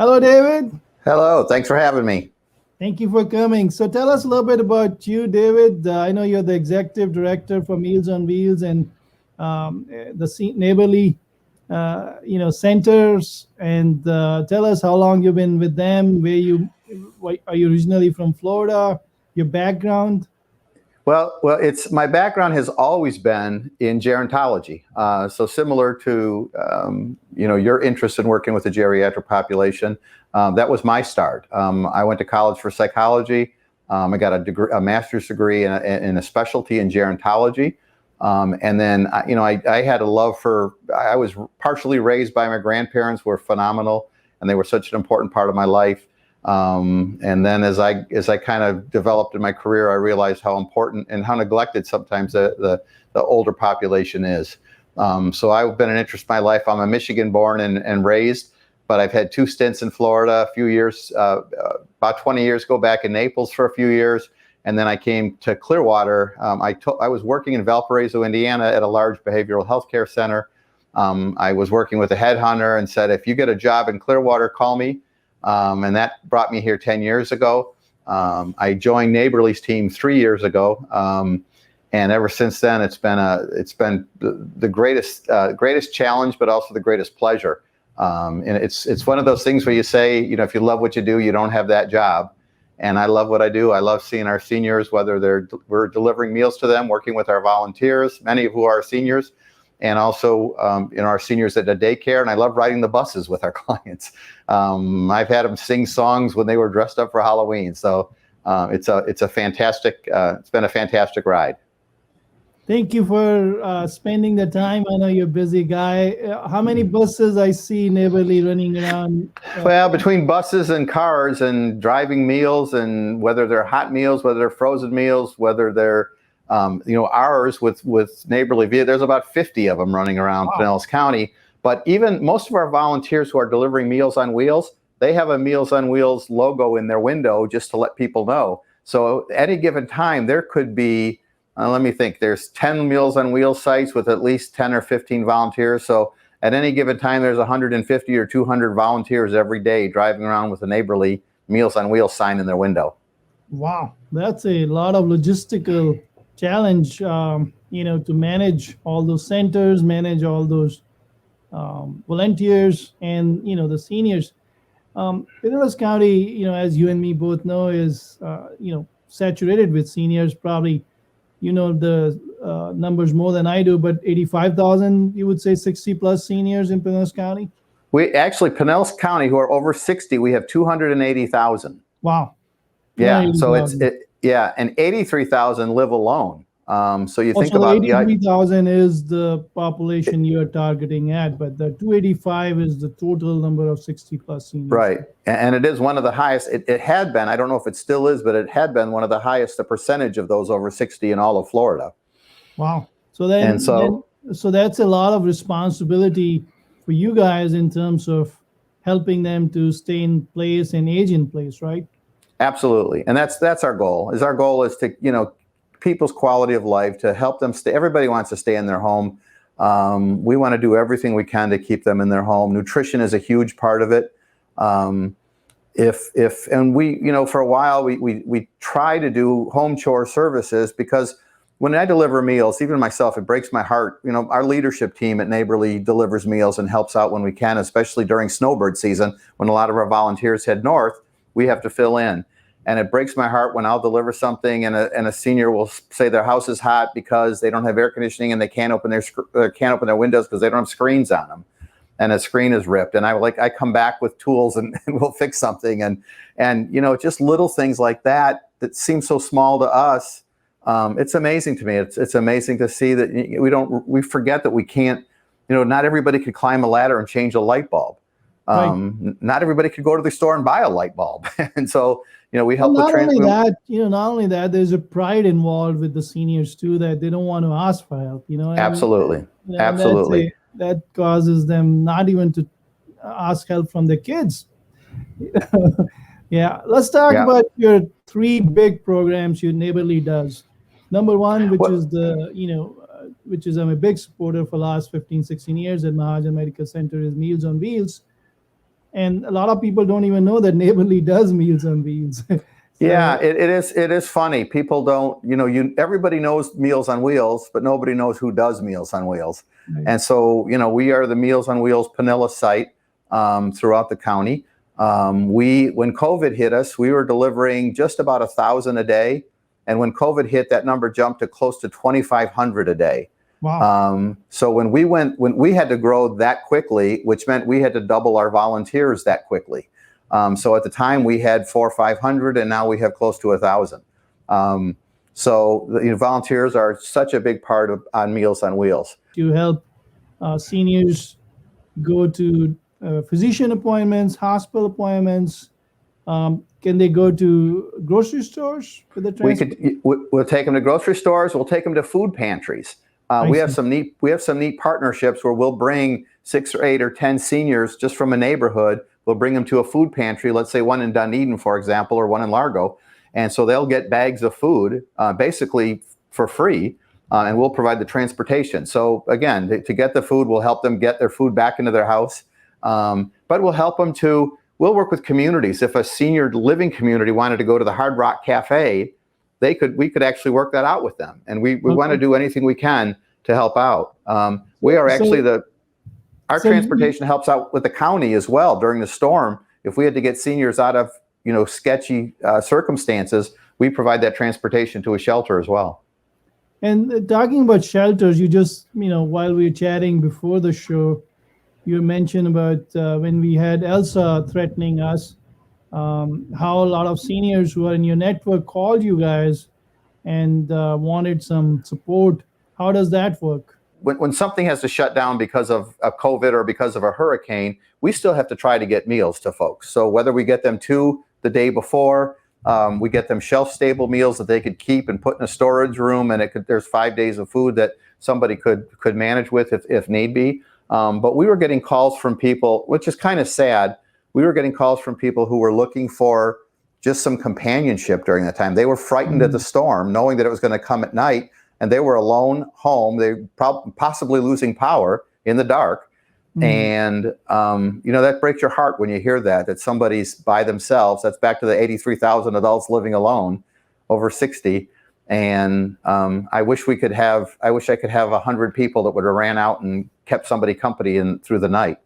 Hello, David. Hello, thanks for having me. Thank you for coming. So tell us a little bit about you, David. I know you're the executive director for Meals on Wheels and the neighborly, centers. And tell us how long you've been with them. Are you originally from Florida? Your background. Well, it's my background has always been in gerontology. So similar to your interest in working with the geriatric population, that was my start. I went to college for psychology. I got a master's degree in a specialty in gerontology. And then I had a love for. I was partially raised by my grandparents, who were phenomenal, and they were such an important part of my life. And then as I kind of developed in my career, I realized how important and how neglected sometimes the older population is. So I've been an interest in my life. I'm a Michigan born and raised, but I've had 2 stints in Florida, a few years, about 20 years ago, back in Naples for a few years. And then I came to Clearwater. I was working in Valparaiso, Indiana at a large behavioral health care center. I was working with a headhunter and said, if you get a job in Clearwater, call me. And that brought me here 10 years ago. I joined Neighborly's team 3 years ago. And ever since then, it's been the greatest challenge, but also the greatest pleasure. And it's one of those things where you say, if you love what you do, you don't have that job. And I love what I do. I love seeing our seniors, whether we're delivering meals to them, working with our volunteers, many of who are seniors, and also our seniors at the daycare. And I love riding the buses with our clients. I've had them sing songs when they were dressed up for Halloween. So it's been a fantastic ride. Thank you for spending the time. I know you're a busy guy. How many buses I see neighborly running around? Well, between buses and cars and driving meals, and whether they're hot meals, whether they're frozen meals, whether they're ours with Neighborly, there's about 50 of them running around Pinellas County. But even most of our volunteers who are delivering Meals on Wheels, they have a Meals on Wheels logo in their window just to let people know. So at any given time, there could be, let me think, there's 10 Meals on Wheels sites with at least 10 or 15 volunteers. So at any given time, there's 150 or 200 volunteers every day driving around with a Neighborly Meals on Wheels sign in their window. Wow, that's a lot of logistical challenge, to manage all those centers, manage all those volunteers, and the seniors. Pinellas County, as you and me both know, is saturated with seniors. Probably, the numbers more than I do, but 85,000, you would say 60 plus seniors in Pinellas County. Pinellas County, who are over 60, we have 280,000. Wow. Yeah, so and 83,000 live alone. So you think about 83,000 is the population you're targeting at, but the 285 is the total number of 60 plus seniors. Right, and it is one of the highest. It had been, I don't know if it still is, but it had been one of the highest, the percentage of those over 60 in all of Florida. Wow. So that's a lot of responsibility for you guys in terms of helping them to stay in place and age in place, right? Absolutely, and that's our goal. Our goal is to people's quality of life, to help them stay. Everybody wants to stay in their home. We want to do everything we can to keep them in their home. Nutrition is a huge part of it. And we for a while we try to do home chore services, because when I deliver meals, even myself, it breaks my heart. Our leadership team at Neighborly delivers meals and helps out when we can, especially during snowbird season when a lot of our volunteers head north. We have to fill in. And it breaks my heart when I'll deliver something and a senior will say their house is hot because they don't have air conditioning and they can't open their windows because they don't have screens on them, and a screen is ripped. And I come back with tools and we'll fix something. And just little things like that seem so small to us. It's amazing to me. It's amazing to see that we forget that we can't. Not everybody could climb a ladder and change a light bulb. Right. Not everybody could go to the store and buy a light bulb. And so, we help not only that, there's a pride involved with the seniors too, that they don't want to ask for help, Absolutely. Absolutely. That causes them not even to ask help from their kids. Yeah. Let's talk about your 3 big programs your Neighborly does. Number one, which is I'm a big supporter for the last 15, 16 years at Mahajan Medical Center, is Meals on Wheels. and a lot of people don't even know that Neighborly does Meals on Wheels. Yeah, it is funny. People don't, everybody knows Meals on Wheels, but nobody knows who does Meals on Wheels. Right. And so, we are the Meals on Wheels Pinilla site throughout the county. When COVID hit us, we were delivering just about 1,000 a day. And when COVID hit, that number jumped to close to 2,500 a day. Wow. So when we had to grow that quickly, which meant we had to double our volunteers that quickly. So at the time we had 400 or 500, and now we have close to 1,000. So volunteers are such a big part on Meals on Wheels. To help seniors go to physician appointments, hospital appointments. Can they go to grocery stores with the transport? We'll take them to grocery stores. We'll take them to food pantries. We have some neat partnerships where we'll bring 6 or 8 or 10 seniors just from a neighborhood. We'll bring them to a food pantry, let's say one in Dunedin, for example, or one in Largo. And so they'll get bags of food basically for free, and we'll provide the transportation. So again, to get the food, we'll help them get their food back into their house. But we'll help them we'll work with communities. If a senior living community wanted to go to the Hard Rock Cafe, we could actually work that out with them. And we want to do anything we can to help out. We are actually our transportation helps out with the county as well during the storm. If we had to get seniors out of sketchy circumstances, we provide that transportation to a shelter as well. And talking about shelters, you just while we were chatting before the show, you mentioned about when we had Elsa threatening us, how a lot of seniors who are in your network called you guys and wanted some support. How does that work? When something has to shut down because of COVID or because of a hurricane, we still have to try to get meals to folks. So whether we get them to the day before, we get them shelf-stable meals that they could keep and put in a storage room, and there's 5 days of food that somebody could manage with if need be. But we were getting calls from people, which is kind of sad. We were getting calls from people who were looking for just some companionship during that time. They were frightened at the storm, knowing that it was going to come at night, and they were alone home. They possibly losing power in the dark. And, that breaks your heart when you hear that somebody's by themselves. That's back to the 83,000 adults living alone over 60. And I wish I could have 100 people that would have ran out and kept somebody company through the night.